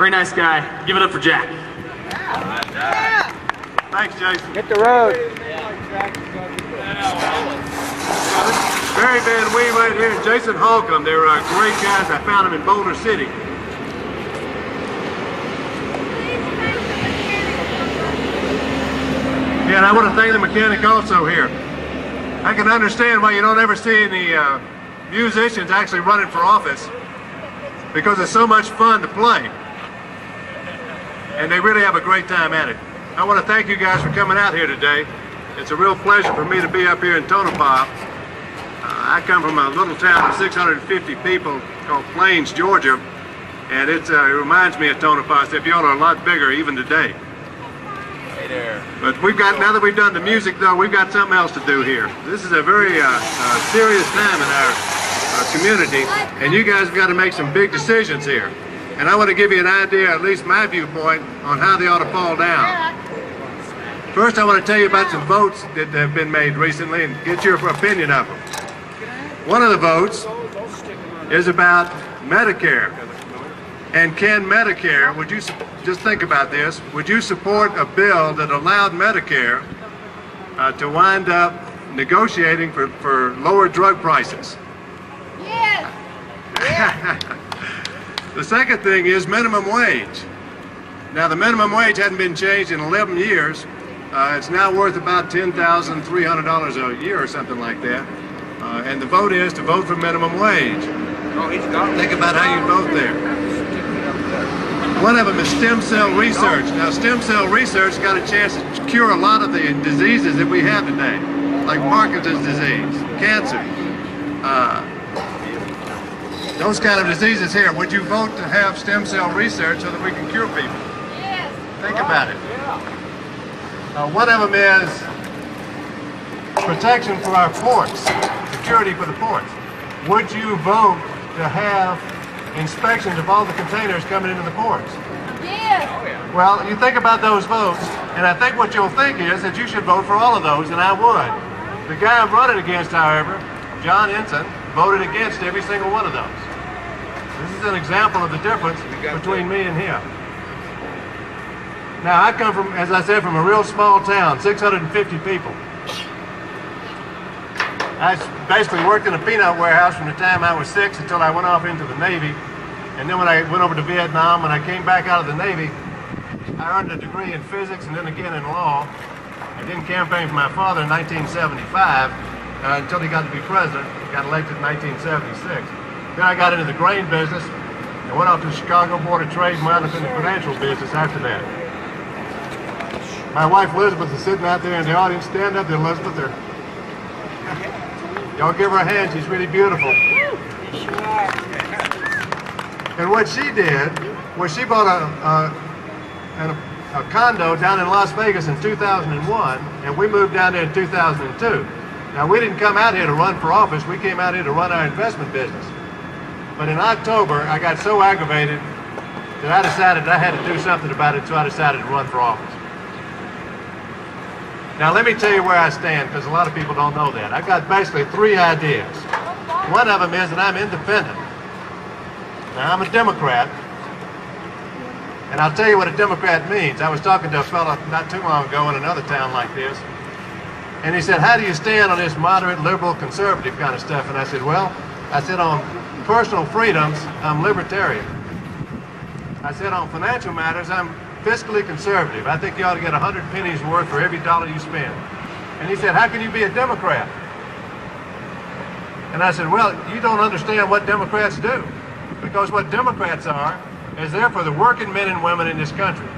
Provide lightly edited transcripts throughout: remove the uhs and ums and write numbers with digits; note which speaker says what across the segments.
Speaker 1: Very nice guy. Give it up for Jack.
Speaker 2: Yeah.
Speaker 3: Thanks, Jason.
Speaker 2: Hit the road.
Speaker 3: Barry Van Wee right here and Jason Holcomb. They're great guys. I found them in Boulder City. Yeah, and I want to thank the mechanic also here. I can understand why you don't ever see any musicians actually running for office, because it's so much fun to play. And they really have a great time at it. I want to thank you guys for coming out here today. It's a real pleasure for me to be up here in Tonopah. I come from a little town of 650 people called Plains, Georgia, and it reminds me of Tonopah, except y'all are a lot bigger even today.
Speaker 4: Hey there.
Speaker 3: But we've got, now that we've done the music though, we've got something else to do here. This is a very serious time in our community, and you guys have got to make some big decisions here. And I want to give you an idea, at least my viewpoint, on how they ought to fall down. First, I want to tell you about some votes that have been made recently and get your opinion of them. One of the votes is about Medicare. And can Medicare, would you, just think about this, would you support a bill that allowed Medicare to wind up negotiating for lower drug prices?
Speaker 2: Yes. Yes.
Speaker 3: The second thing is minimum wage. Now, the minimum wage hadn't been changed in 11 years. It's now worth about $10,300 a year or something like that. And the vote is to vote for minimum wage.
Speaker 4: Oh, he's gone.
Speaker 3: Think about how you vote there. One of them is stem cell research. Now, stem cell research got a chance to cure a lot of the diseases that we have today, like Parkinson's disease, cancer, those kind of diseases here. Would you vote to have stem cell research so that we can cure people?
Speaker 2: Yes.
Speaker 3: Think about it. One of them is protection for our ports, security for the ports. Would you vote to have inspections of all the containers coming into the ports?
Speaker 2: Yes.
Speaker 3: Well, you think about those votes, and I think what you'll think is that you should vote for all of those, and I would. The guy I'm running against, however, John Ensign, voted against every single one of those. This is an example of the difference between me and him. Now, I come from, as I said, from a real small town, 650 people. I basically worked in a peanut warehouse from the time I was 6 until I went off into the Navy. And then when I went over to Vietnam, when I came back out of the Navy, I earned a degree in physics and then again in law. I didn't campaign for my father in 1975 until he got to be president. Got elected in 1976. Then I got into the grain business and went off to the Chicago Board of Trade and wound up in the financial business after that. My wife Elizabeth is sitting out there in the audience. Stand up there, Elizabeth. Y'all give her a hand. She's really beautiful. And what she did was she bought a condo down in Las Vegas in 2001, and we moved down there in 2002. Now, we didn't come out here to run for office. We came out here to run our investment business. But in October, I got so aggravated that I decided I had to do something about it, so I decided to run for office. Now, let me tell you where I stand, because a lot of people don't know that. I've got basically 3 ideas. One of them is that I'm independent. Now, I'm a Democrat, and I'll tell you what a Democrat means. I was talking to a fellow not too long ago in another town like this, and he said, how do you stand on this moderate, liberal, conservative kind of stuff? And I said, well, on personal freedoms, I'm libertarian. I said, on financial matters, I'm fiscally conservative. I think you ought to get 100 pennies worth for every dollar you spend. And he said, how can you be a Democrat? And I said, well, you don't understand what Democrats do. Because what Democrats are is they're for the working men and women in this country.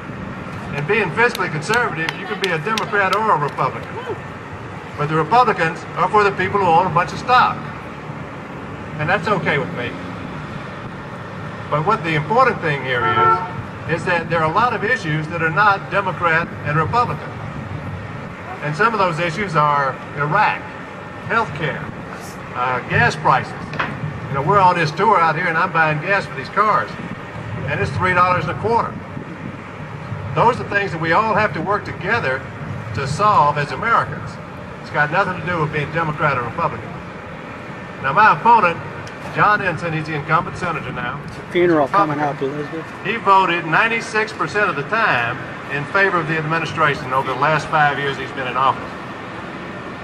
Speaker 3: And being fiscally conservative, you can be a Democrat or a Republican. But the Republicans are for the people who own a bunch of stock. And that's okay with me. But what the important thing here is that there are a lot of issues that are not Democrat and Republican. And some of those issues are Iraq, healthcare, gas prices. You know, we're on this tour out here and I'm buying gas for these cars. And it's $3 a quarter. Those are things that we all have to work together to solve as Americans. It's got nothing to do with being Democrat or Republican. Now, my opponent John Ensign, he's the incumbent senator now.
Speaker 5: Funeral coming up, Elizabeth.
Speaker 3: He voted 96% of the time in favor of the administration over the last 5 years he's been in office.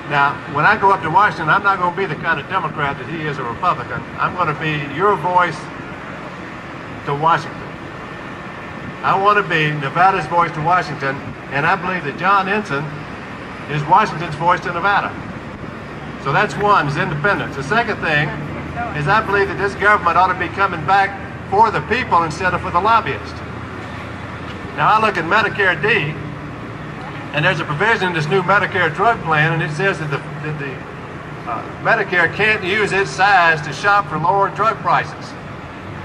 Speaker 3: Now, when I go up to Washington, I'm not going to be the kind of Democrat that he is a Republican. I'm going to be your voice to Washington. I want to be Nevada's voice to Washington, and I believe that John Ensign is Washington's voice to Nevada. So that's one, is independence. The second thing is I believe that this government ought to be coming back for the people instead of for the lobbyists. Now, I look at Medicare D, and there's a provision in this new Medicare drug plan, and it says that the Medicare can't use its size to shop for lower drug prices.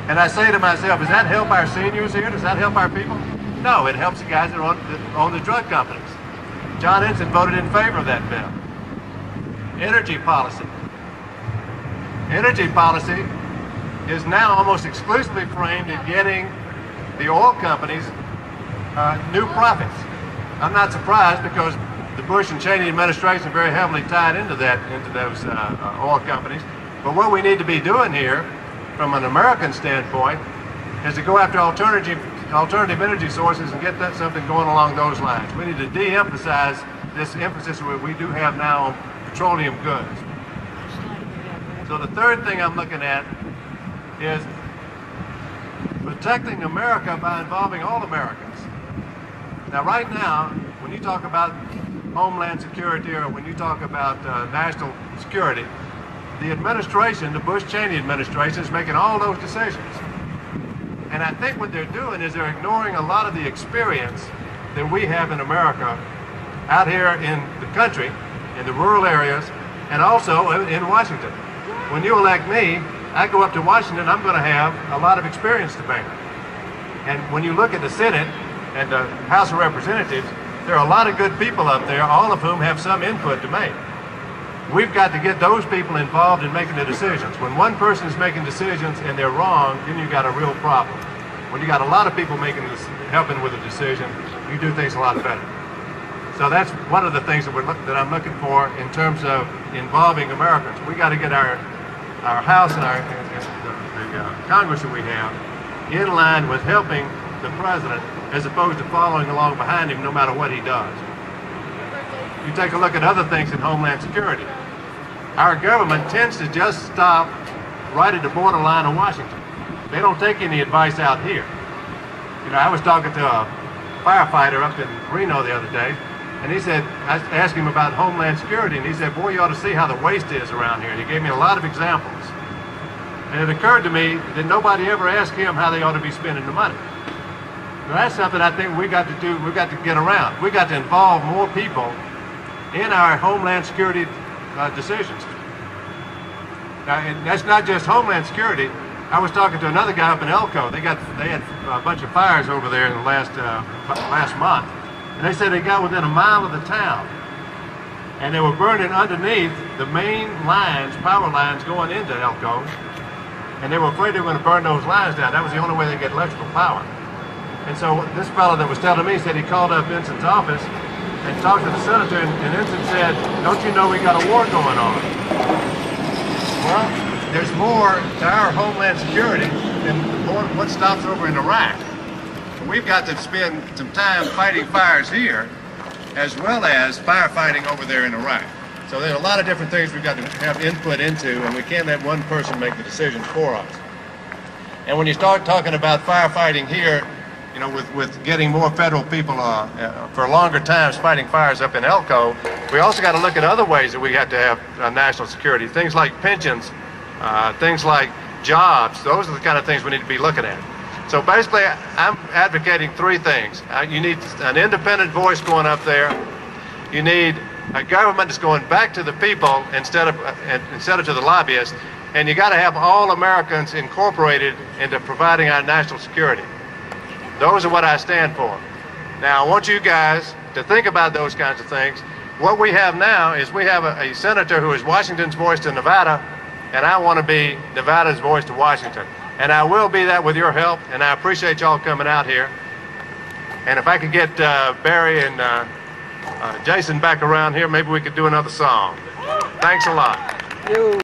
Speaker 3: And I say to myself, does that help our seniors here? Does that help our people? No, it helps the guys that own the drug companies. John Ensign voted in favor of that bill. Energy policy. Energy policy is now almost exclusively framed in getting the oil companies new profits. I'm not surprised because the Bush and Cheney administration are very heavily tied into those oil companies. But what we need to be doing here, from an American standpoint, is to go after alternative energy sources and get something going along those lines. We need to de-emphasize this emphasis we do have now on petroleum goods. So the third thing I'm looking at is protecting America by involving all Americans. Now, right now, when you talk about Homeland Security or when you talk about national security, the administration, the Bush-Cheney administration, is making all those decisions. And I think what they're doing is they're ignoring a lot of the experience that we have in America out here in the country, in the rural areas, and also in Washington. When you elect me, I go up to Washington, I'm going to have a lot of experience to bring. And when you look at the Senate and the House of Representatives, there are a lot of good people up there, all of whom have some input to make. We've got to get those people involved in making the decisions. When one person is making decisions and they're wrong, then you've got a real problem. When you got a lot of people helping with a decision, you do things a lot better. So that's one of the things that I'm looking for in terms of involving Americans. We got to get our House and the Congress that we have in line with helping the president as opposed to following along behind him no matter what he does. You take a look at other things in Homeland Security. Our government tends to just stop right at the borderline of Washington. They don't take any advice out here. You know, I was talking to a firefighter up in Reno the other day, and he said, I asked him about Homeland Security, and he said, boy, you ought to see how the waste is around here. And he gave me a lot of examples. And it occurred to me that nobody ever asked him how they ought to be spending the money. Now, that's something I think we got to do, we've got to get around. We've got to involve more people in our Homeland Security decisions. Now, and that's not just Homeland Security. I was talking to another guy up in Elko. They had a bunch of fires over there in the last month, and they said they got within a mile of the town, and they were burning underneath the main lines, power lines going into Elko, and they were afraid they were going to burn those lines down. That was the only way they get electrical power. And so this fellow that was telling me said he called up Ensign's office and talked to the senator, and Ensign said, don't you know we got a war going on? Well, there's more to our Homeland Security than what stops over in Iraq. We've got to spend some time fighting fires here as well as firefighting over there in Iraq. So there's a lot of different things we've got to have input into, and we can't let one person make the decisions for us. And when you start talking about firefighting here, you know, with getting more federal people for longer times fighting fires up in Elko, we also got to look at other ways that we have to have national security. Things like pensions, things like jobs. Those are the kind of things we need to be looking at. So basically, I'm advocating three things. You need an independent voice going up there. You need a government that's going back to the people instead of to the lobbyists. And you got to have all Americans incorporated into providing our national security. Those are what I stand for. Now, I want you guys to think about those kinds of things. What we have now is we have a senator who is Washington's voice to Nevada, and I want to be Nevada's voice to Washington. And I will be that with your help, and I appreciate y'all coming out here. And if I could get Barry and Jason back around here, maybe we could do another song. Thanks a lot.